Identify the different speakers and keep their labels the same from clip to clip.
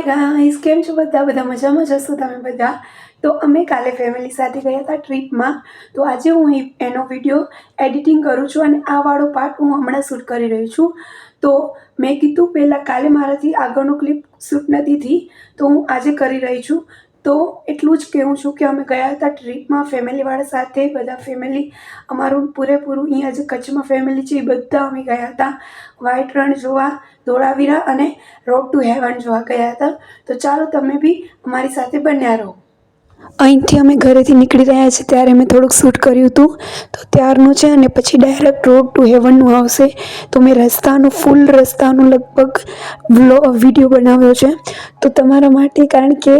Speaker 1: Guys, કેમ છો બધા મજામાં જશો તમે બધા? તો અમે કાલે ફેમિલી સાથે ગયા હતા ટ્રીપમાં. તો આજે હું એનો વિડીયો એડિટિંગ કરું છું અને આ વાળો પાર્ટ હું હમણાં શૂટ કરી રહી છું. તો મેં કીધું પહેલાં કાલે મારાથી આગળનો ક્લિપ શૂટ નથી થઈ, તો હું આજે કરી રહી છું. તો એટલું જ કહેવું છું કે અમે ગયા હતા ટ્રીપમાં ફેમિલીવાળા સાથે, બધા ફેમિલી અમારું પૂરેપૂરું અહીંયા જે કચ્છમાં ફેમિલી છે એ બધા અમે ગયા હતા વ્હાઈટ રણ જોવા, ધોળાવીરા અને રોડ ટુ હેવન જોવા ગયા હતા. તો ચાલો તમે બી અમારી સાથે બન્યા રહો. અહીંથી અમે ઘરેથી નીકળી રહ્યા છીએ ત્યારે મેં થોડુંક શૂટ કર્યું હતું, તો ત્યારનું છે અને પછી ડાયરેક્ટ રોડ ટુ હેવનનું આવશે. તો મેં ફૂલ રસ્તાનું લગભગ વિડીયો બનાવ્યો છે તો તમારા માટે, કારણ કે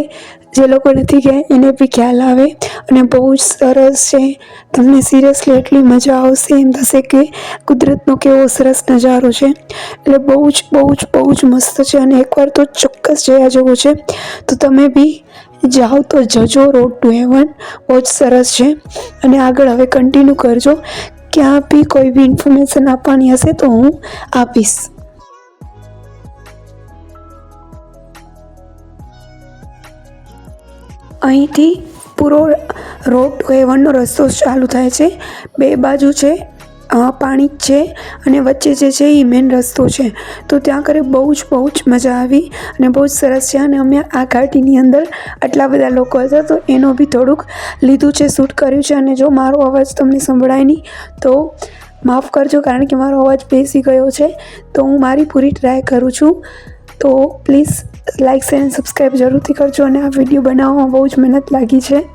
Speaker 1: જે લોકો નથી ગયા એને બી ખ્યાલ આવે. અને બહુ જ સરસ છે, તમને સિરિયસલી એટલી મજા આવશે, એમ થશે કે કુદરતનો કેવો સરસ નજારો છે. એટલે બહુ જ મસ્ત છે અને એકવાર તો ચોક્કસ જયા જેવું છે. તો તમે બી જાઓ તો જજો. રોડ ટુ હેવન બહુ જ સરસ છે અને આગળ હવે કન્ટિન્યુ કરજો. ક્યાં બી કોઈ બી ઇન્ફોર્મેશન આપવાની હશે તો હું આપીશ. અહીંથી પૂરો રોડ ટુ હેવનનો રસ્તો ચાલુ થાય છે. બે બાજુ છે પાણી જ છે અને વચ્ચે જે છે એ મેઇન રસ્તો છે. તો ત્યાં કરે બહુ જ મજા આવી અને બહુ જ સરસ છે. અને અમે આ ગાડીની અંદર આટલા બધા લોકો હતા તો એનો બી થોડુંક લીધું છે, શૂટ કર્યું છે. અને જો મારો અવાજ તમને સંભળાય નહીં તો માફ કરજો, કારણ કે મારો અવાજ બેસી ગયો છે. તો હું મારી પૂરી ટ્રાય કરું છું. તો પ્લીઝ લાઇક, શેર અને સબસ્ક્રાઈબ જરૂરથી કરજો. અને આ વિડીયો બનાવવામાં બહુ જ મહેનત લાગી છે.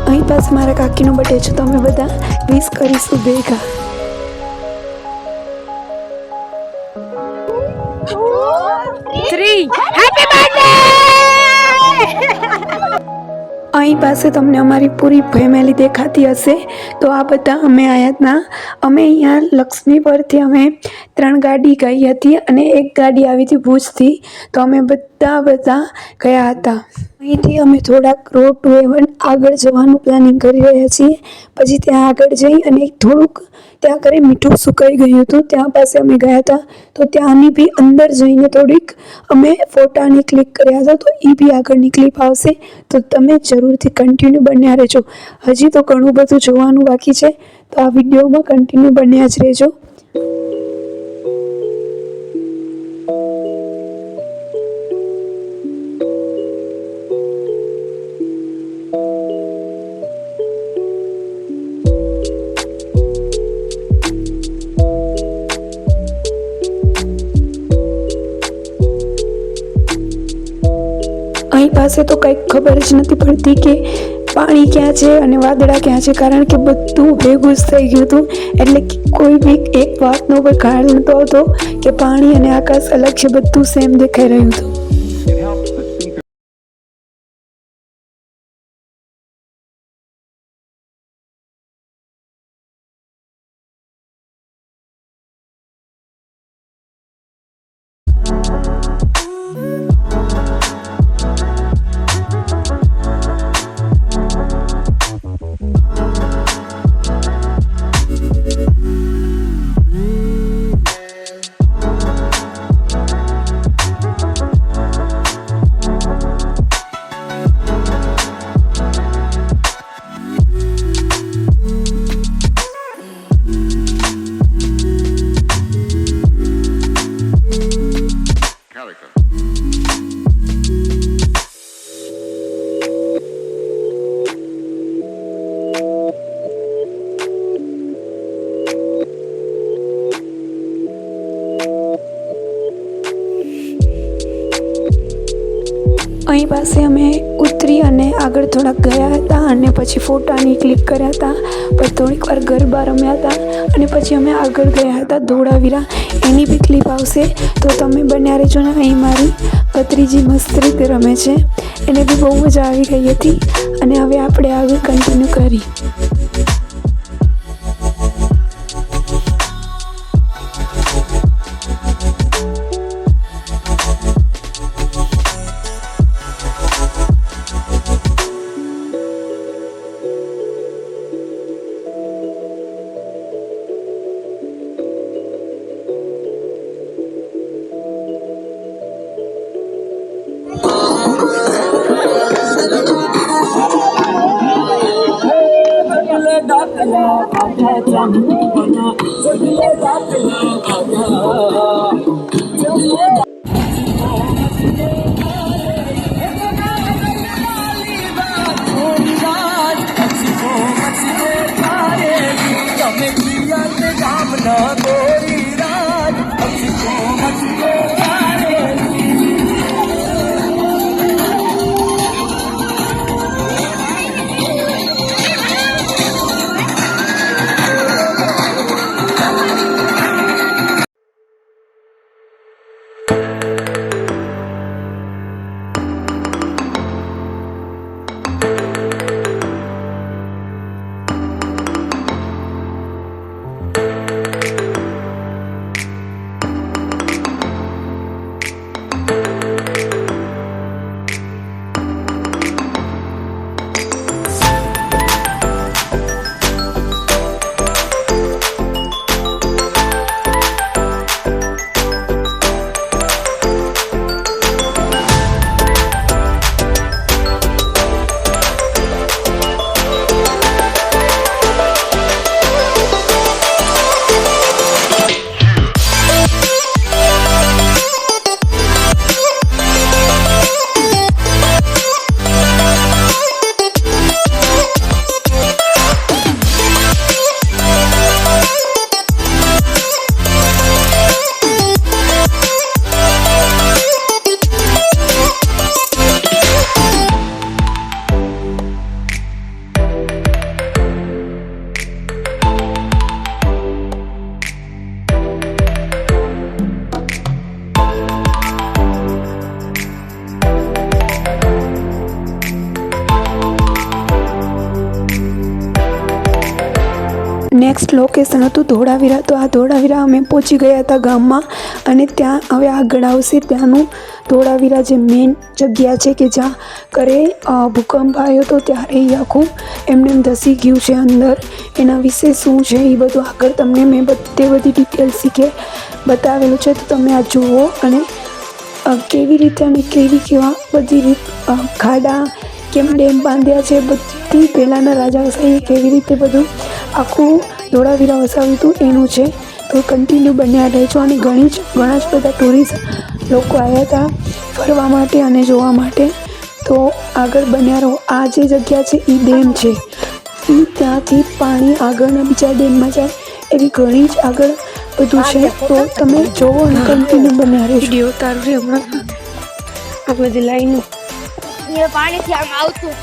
Speaker 1: અહીં પાસે મારા કાકીનો બર્થડે છે તો અમે બધા વિશ કરીશું ભેગા. અહીં પાસે તમને અમારી પૂરી ફેમિલી દેખાતી હશે. તો આ બધા અમે આવ્યા હતા. અમે અહીંયા લક્ષ્મી પરથી અમે 3 ગાડી ગઈ હતી અને 1 ગાડી આવી હતી ભુજથી. તો અમે બધા ગયા હતા. અહીંથી અમે થોડાક રોડ ટુ હેવન આગળ જવાનું પ્લાનિંગ કરી રહ્યા છીએ. પછી ત્યાં આગળ જઈ અને થોડુંક ત્યાં કરી મીઠું સુકાઈ ગયું હતું, ત્યાં પાસે અમે ગયા હતા. તો ત્યાંની બી અંદર જઈને થોડીક અમે ફોટાની ક્લિક કર્યા હતા. તો એ બી આગળની ક્લિપ આવશે, તો તમે જરૂરથી કન્ટિન્યુ બન્યા રહેજો. હજી તો ઘણું બધું જોવાનું બાકી છે, તો આ વિડીયોમાં કન્ટિન્યુ બન્યા જ રહેજો. અહીં પાસે તો કંઈક ખબર જ નથી પડતી કે પાણી ક્યાં છે અને વાદળા ક્યાં છે, કારણ કે બધું ભેગું જ થઈ ગયું હતું. એટલે કોઈ બી એક વાતનો કોઈ ખ્યાલ નહોતો આવતો કે પાણી અને આકાશ અલગ છે, બધું સેમ દેખાઈ રહ્યું હતું. અહીં પાસે અમે ઉતરી અને આગળ થોડાક ગયા હતા અને પછી ફોટાની ક્લિક કર્યા હતા. પછી થોડીક વાર ગરબા રમ્યા હતા અને પછી અમે આગળ ગયા હતા ધોળાવીરા. એની બી ક્લિપ આવશે, તો તમે બન્યા રહેજો ને. અહીં મારી ભત્રીજી મસ્ત રીતે રમે છે, એને બી બહુ મજા આવી ગઈ હતી. અને હવે આપણે આગળ કન્ટિન્યુ કરી. નેક્સ્ટ લોકેશન હતું ધોળાવીરા. તો આ ધોળાવીરા અમે પહોંચી ગયા હતા ગામમાં, અને ત્યાં હવે આગળ આવશે ત્યાંનું ધોળાવીરા જે મેઇન જગ્યા છે કે જ્યાં કરે ભૂકંપ આવ્યો હતો ત્યારે એ આખું એમને ધસી ગયું છે અંદર. એના વિશે શું છે એ બધું આગળ તમને મેં બધી ડિટેલ્સ શીખે બતાવેલું છે. તો તમે આ જુઓ, અને કેવી રીતે અને કેવા બધી રીત ખાડા કેમ ડેમ બાંધ્યા છે, બધી પહેલાંના રાજાશાહીએ કેવી રીતે બધું આખું ધોળાવીરા વસાવ્યું હતું એનું છે. તો કન્ટિન્યુ બન્યા રહેજો. અને ઘણા જ બધા ટુરિસ્ટ લોકો આવ્યા હતા ફરવા માટે અને જોવા માટે. તો આગળ બન્યા રહો. આ જે જગ્યા છે એ ડેમ છે, એ ત્યાંથી પાણી આગળના બીજા ડેમમાં જાય એવી ઘણી જ આગળ બધું છે. તો તમે જોવો અને કન્ટિન્યુ બન્યા રહેજો. વિડીયો ઉતારું છે હમણાં આ બધી લાઈનો
Speaker 2: પાણીથી આમ આવતું.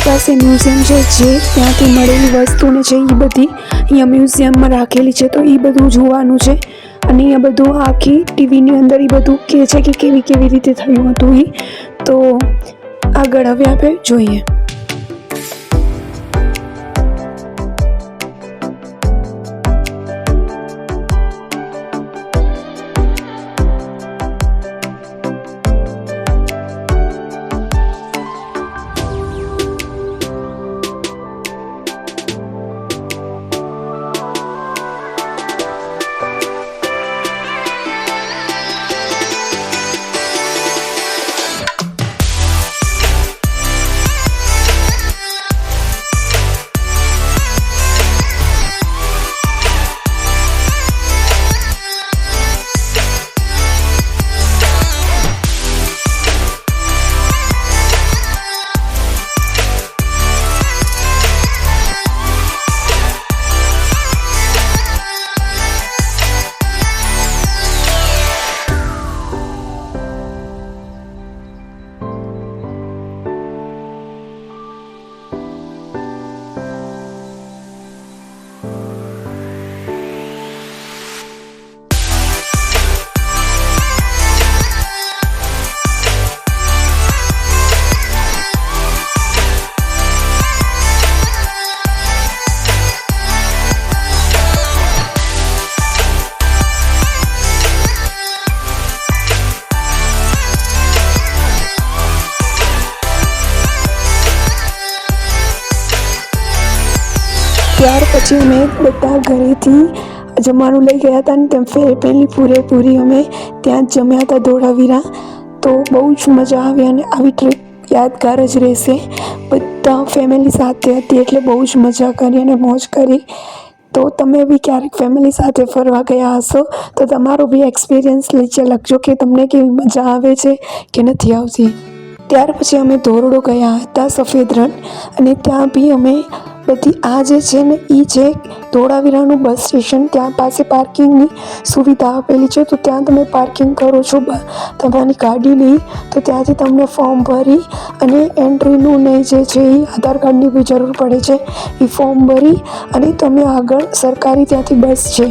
Speaker 1: પાસે મ્યુઝિયમ છે, જે ત્યાંથી મળેલી વસ્તુને છે એ બધી અહીંયા મ્યુઝિયમમાં રાખેલી છે. તો એ બધું જોવાનું છે. અને અહીંયા બધું આખી ટીવીની અંદર એ બધું કહે છે કે કેવી રીતે થયું હતું એ. તો આગળ હવે આપણે જોઈએ. ત્યાર પછી અમે બધા ઘરેથી જમવાનું લઈ ગયા હતા, અને તેમ પહેલી પૂરેપૂરી અમે ત્યાં જ જમ્યા હતા ધોળાવીરા. તો બહુ જ મજા આવી, અને આવી ટ્રીપ યાદગાર જ રહેશે. બધા ફેમિલી સાથે હતી એટલે બહુ જ મજા કરી અને મોજ કરી. તો તમે બી ક્યારેક ફેમિલી સાથે ફરવા ગયા હશો તો તમારો બી એક્સપિરિયન્સ નીચે લખજો કે તમને કેવી મજા આવે છે કે નથી આવતી. ત્યાર પછી અમે ધોરડો ગયા હતા, સફેદ રણ, અને ત્યાં બી અમે બધી આ જે છે ને એ છે ધોળાવીરાનું બસ સ્ટેશન. ત્યાં પાસે પાર્કિંગની સુવિધા આપેલી છે. તો ત્યાં તમે પાર્કિંગ કરો છો તમારી ગાડીની, તો ત્યાંથી તમને ફોર્મ ભરી અને એન્ટ્રીનું ને જે છે એ આધાર કાર્ડની બી જરૂર પડે છે, એ ફોર્મ ભરી અને તમે આગળ સરકારી ત્યાંથી બસ છે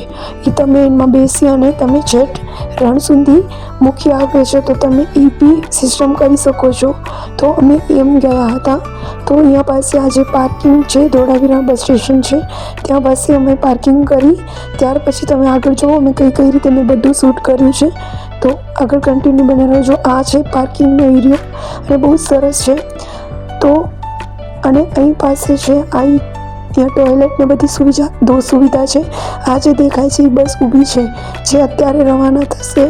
Speaker 1: એ તમે એમાં બેસી અને તમે જેટ રણ સુધી મૂકી આપે છે. તો તમે એ બી સિસ્ટમ કરી શકો છો. તો અમે એમ ગયા હતા. તો અહીંયા પાસે આ જે પાર્કિંગ છે ધોળાવીરા બસ સ્ટેશન છે ત્યાં પાસે પાસે અમે પાર્કિંગ કરી. ત્યાર પછી તમે આગળ જુઓ અમે કઈ રીતે મેં બધું શૂટ કર્યું છે. તો આગળ કન્ટિન્યુ બને રહેજો. આ છે પાર્કિંગનો એરિયો અને બહુ સરસ છે. તો અને અહીં પાસે છે ત્યાં ટોયલેટ ને બધી સુવિધા છે. આ જે દેખાય છે એ બસ ઊભી છે જે અત્યારે રવાના થશે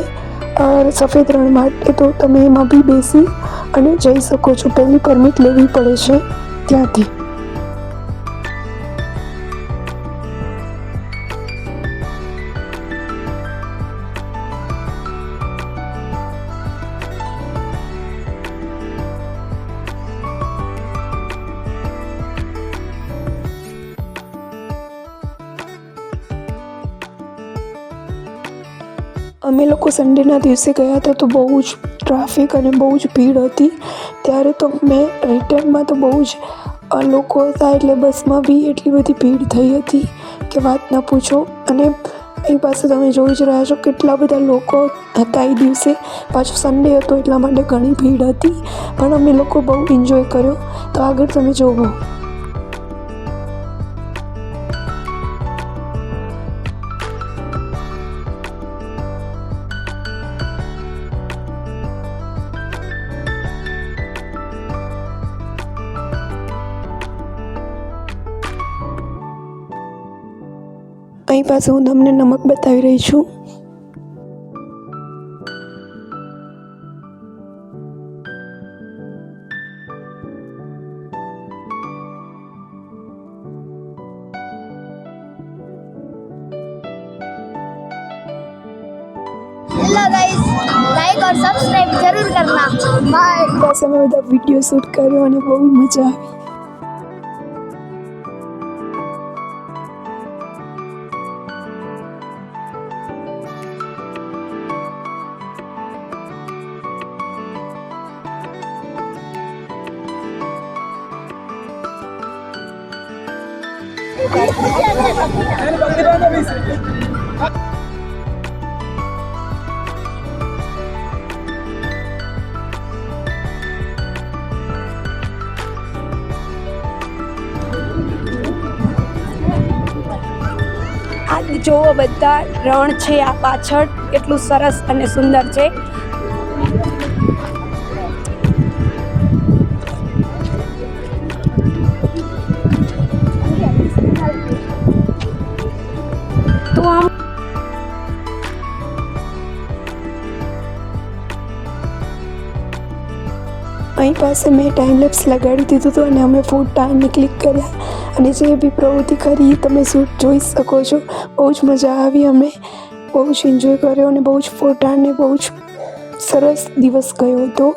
Speaker 1: સફેદ રણ માટે. તો તમે એમાં બી બેસી અને જઈ શકો છો. પહેલી પરમિટ લેવી પડે છે ત્યાંથી. અમે લોકો સન્ડેના દિવસે ગયા હતા તો બહુ જ ટ્રાફિક અને બહુ જ ભીડ હતી. ત્યારે તો મેં રિટર્નમાં તો બહુ જ લોકો હતા એટલે બસમાં બી એટલી બધી ભીડ થઈ હતી કે વાત ના પૂછો. અને અહીં પાસે તમે જોઈ જ રહ્યા છો કેટલા બધા લોકો હતા એ દિવસે. પાછો સન્ડે હતો એટલા માટે ઘણી ભીડ હતી પણ અમે લોકો બહુ એન્જોય કર્યો. તો આગળ તમે જોવો. અહીં પાસે હું તમને નમક બતાવી રહી છું.
Speaker 2: हेलो गाइस, लाइक और सब्सक्राइब जरूर करना. बाय.
Speaker 1: બસ અમે બધા વિડીયો શૂટ કર્યો અને બહુ મજા આવી. આ જોવો બધા રણ છે આ પાછળ કેટલું સરસ અને સુંદર છે. તો આમ અહીં પાસે મેં ટાઈમ લેપ્સ લગાડી દીધું હતું અને અમે ફોટા અને ક્લિક કર્યા અને જે બી પ્રવૃત્તિ કરી તમે શૂટ જોઈ શકો છો. બહુ જ મજા આવી. અમે બહુ જ એન્જોય કર્યો અને બહુ જ ફોટા અને બહુ જ સરસ દિવસ ગયો હતો.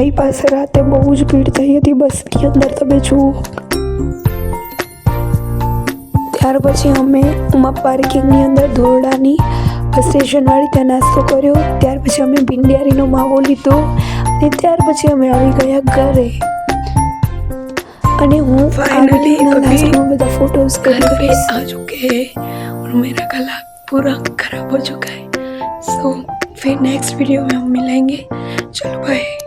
Speaker 1: મારી પાસે રાતે બહુ જ ભીડ થઈ હતી બસની અંદર, તમે જુઓ. ત્યાર પછી અમે ઉમા પાર્કિંગની અંદર ધોરડાની બસ સ્ટેશનવાળી ત્યાં નાસ્તો કર્યો. ત્યાર પછી અમે ભીંડિયારીનો માવો લીધો અને ત્યાર પછી અમે આવી ગયા ઘરે. અને હું ફાઇનલી લાસ્ટમાં બધા फोटोज घर पे आ चुके हैं और मेरा गला पूरा खराब हो चुका है. सो फिर नेक्स्ट वीडियो में हम मिलेंगे. चलो बाय.